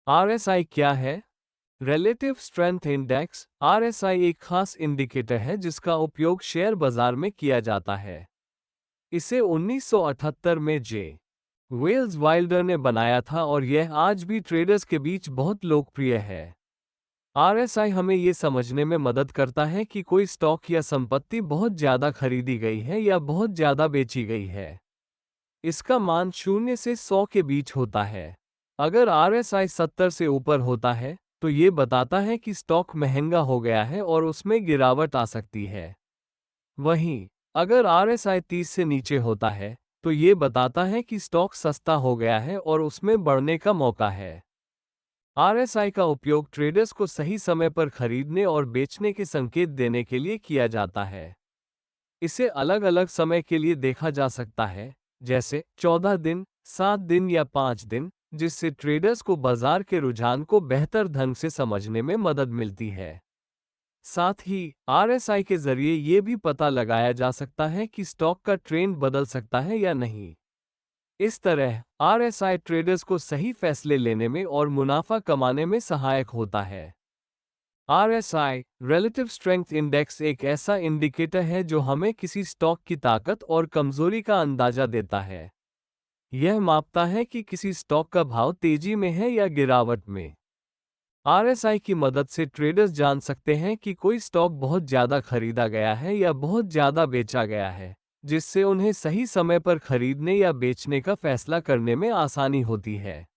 RSI क्या है? Relative strength index RSI एक खास इंडिकेटर है जिसका उपयोग शेयर बाजार में किया जाता है। इसे 1978 में जे वेल्स वाइल्डर ने बनाया था और यह आज भी ट्रेडर्स के बीच बहुत लोकप्रिय है। आरएसआई हमें ये समझने में मदद करता है कि कोई स्टॉक या संपत्ति बहुत ज़्यादा खरीदी गई है या बहुत ज़्यादा बेची गई है। इसका मान 0 से 100 के बीच होता है। अगर आरएसआई 70 से ऊपर होता है, तो ये बताता है कि स्टॉक महंगा हो गया है और उसमें गिरावट आ सकती है। वहीं, अगर आरएसआई 30 से नीचे होता है, तो ये बताता है कि स्टॉक सस्ता हो गया है और उसमें बढ़ने का मौका है। आरएसआई का उपयोग ट्रेडर्स को सही समय पर खरीदने और बेचने के संकेत देने के लिए किया जाता है। इसे अलग-अलग समय के लिए देखा जा सकता है, जैसे 14 दिन, 7 दिन या 5 दिन, जिससे ट्रेडर्स को बाजार के रुझान को बेहतर ढंग से समझने में मदद मिलती है। साथ ही आरएसआई के जरिए ये भी पता लगाया जा सकता है कि स्टॉक का ट्रेंड बदल सकता है या नहीं। इस तरह आरएसआई ट्रेडर्स को सही फैसले लेने में और मुनाफा कमाने में सहायक होता है। आरएसआई रिलेटिव स्ट्रेंथ इंडेक्स एक ऐसा इंडिकेटर है जो हमें किसी स्टॉक की ताकत और कमजोरी का अंदाजा देता है। यह मापता है कि किसी स्टॉक का भाव तेजी में है या गिरावट में। आरएसआई की मदद से ट्रेडर्स जान सकते हैं कि कोई स्टॉक बहुत ज़्यादा खरीदा गया है या बहुत ज़्यादा बेचा गया है, जिससे उन्हें सही समय पर खरीदने या बेचने का फैसला करने में आसानी होती है।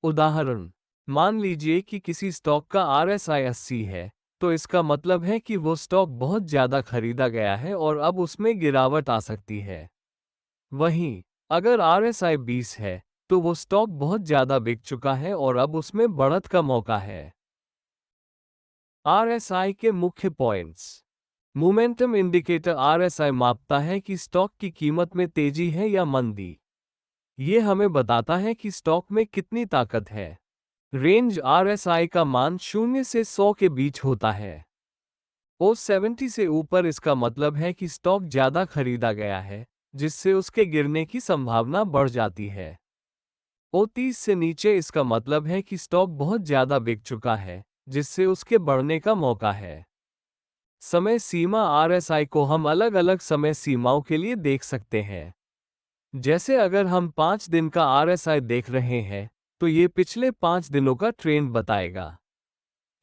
उदाहरण, मान लीजिए कि किसी स्टॉक का आरएसआई 80 है, तो इसका मतलब है कि वो स्टॉक बहुत ज़्यादा खरीदा गया है और अब उसमें गिरावट आ सकती है। वहीं, अगर आरएसआई 20 है, तो वो स्टॉक बहुत ज़्यादा बिक चुका है और अब उसमें बढ़त का मौका है। आरएसआई के मुख्य पॉइंट्स। मोमेंटम इंडिकेटर आरएसआई मापता है कि स्टॉक की कीमत में तेजी है या मंदी। ये हमें बताता है कि स्टॉक में कितनी ताकत है। रेंज आरएसआई का मान 0 से 100 के बीच होता है। ओ 70 से ऊपर इसका मतलब है कि स्टॉक ज़्यादा खरीदा गया है, जिससे उसके गिरने की संभावना बढ़ जाती है। ओ 30 से नीचे इसका मतलब है कि स्टॉक बहुत ज़्यादा बिक चुका है, जिससे उसके बढ़ने का मौका है। समय सीमा आरएसआई को हम अलग-अलग समय सीमाओं के लिए देख सकते हैं। जैसे अगर हम 5 दिन का आरएसआई देख रहे हैं, तो ये पिछले 5 दिनों का ट्रेंड बताएगा।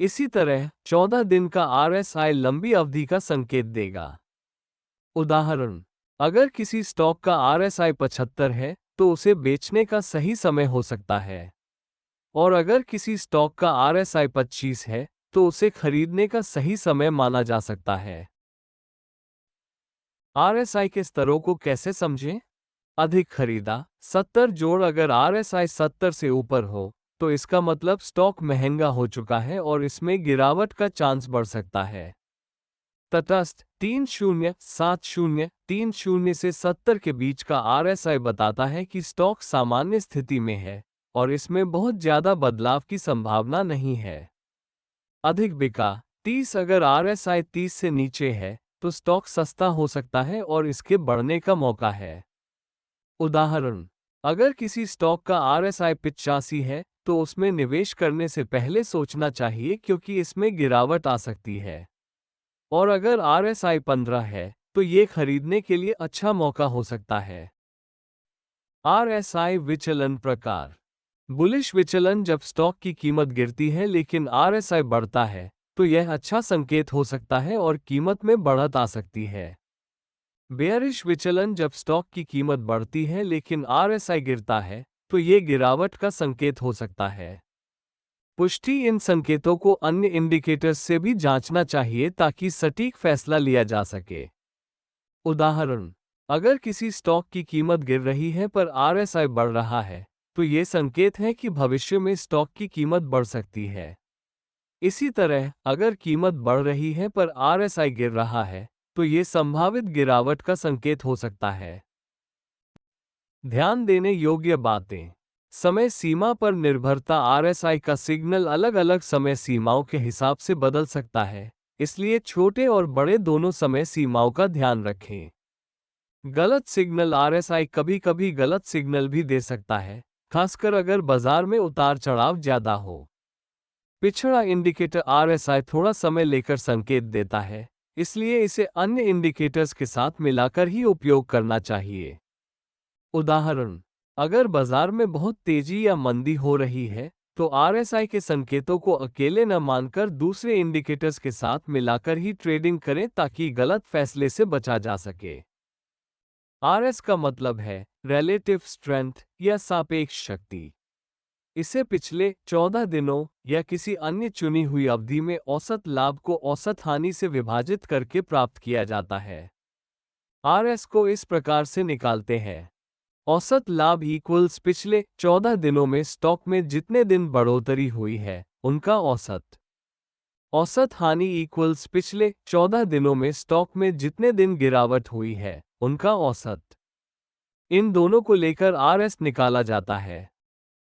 इसी तरह 14 दिन का आरएसआई लंबी अवधि का संकेत देगा। उदाहरण, अगर किसी स्टॉक का आरएसआई 75 है, तो उसे बेचने का सही समय हो सकता है। और अगर किसी स्टॉक का आरएसआई 25 है, तो उसे खरीदने का सही समय माना जा सकता है। आरएसआई के स्तरों को कैसे समझें? अधिक खरीदा 70 जोड़ अगर आरएसआई 70 से ऊपर हो, तो इसका मतलब स्टॉक महंगा हो चुका है और इसमें गिरावट का चांस बढ़ सकता है। तटस्थ 3070 से 70 के बीच का आरएसआई बताता है कि स्टॉक सामान्य स्थिति में है और इसमें बहुत ज़्यादा बदलाव की संभावना नहीं है। अधिक बिका 30 अगर आरएसआई 30 से नीचे है, तो स्टॉक सस्ता हो सकता है और इसके बढ़ने का मौका है। उदाहरण, अगर किसी स्टॉक का आरएसआई 85 है, तो उसमें निवेश करने से पहले सोचना चाहिए क्योंकि इसमें गिरावट आ सकती है। और अगर आरएसआई 15 है, तो ये खरीदने के लिए अच्छा मौका हो सकता है। आरएसआई विचलन प्रकार। बुलिश विचलन जब स्टॉक की कीमत गिरती है लेकिन आरएसआई बढ़ता है, तो यह अच्छा संकेत हो सकता है और कीमत में बढ़त आ सकती है। बेयरिश विचलन जब स्टॉक की कीमत बढ़ती है लेकिन आरएसआई गिरता है, तो ये गिरावट का संकेत हो सकता है। पुष्टि इन संकेतों को अन्य इंडिकेटर्स से भी जांचना चाहिए ताकि सटीक फैसला लिया जा सके। उदाहरण, अगर किसी स्टॉक की कीमत गिर रही है पर आरएसआई बढ़ रहा है, तो ये संकेत है कि भविष्य में स्टॉक की कीमत बढ़ सकती है। इसी तरह, अगर कीमत बढ़ रही है पर आरएसआई गिर रहा है, तो ये संभावित गिरावट का संकेत हो सकता है। ध्यान देने योग्य बातें। समय सीमा पर निर्भरता आरएसआई का सिग्नल अलग-अलग समय सीमाओं के हिसाब से बदल सकता है, इसलिए छोटे और बड़े दोनों समय सीमाओं का ध्यान रखें। गलत सिग्नल आरएसआई कभी-कभी गलत सिग्नल भी दे सकता है, खासकर अगर बाजार में उतार चढ़ाव ज्यादा हो। पिछड़ा इंडिकेटर आरएसआई थोड़ा समय लेकर संकेत देता है, इसलिए इसे अन्य इंडिकेटर्स के साथ मिलाकर ही उपयोग करना चाहिए। उदाहरण, अगर बाजार में बहुत तेजी या मंदी हो रही है, तो आरएसआई के संकेतों को अकेले न मानकर दूसरे इंडिकेटर्स के साथ मिलाकर ही ट्रेडिंग करें ताकि गलत फैसले से बचा जा सके। आरएस का मतलब है रिलेटिव स्ट्रेंथ या सापेक्ष शक्ति। इसे पिछले 14 दिनों या किसी अन्य चुनी हुई अवधि में औसत लाभ को औसत हानि से विभाजित करके प्राप्त किया जाता है। आरएस को इस प्रकार से निकालते हैं। औसत लाभ इक्वल्स पिछले 14 दिनों में स्टॉक में जितने दिन बढ़ोतरी हुई है, उनका औसत। औसत हानि इक्वल्स पिछले 14 दिनों में स्टॉक में जितने दिन गिरावट हुई है, उनका औसत। इन दोनों को लेकर आरएस निकाला जाता है।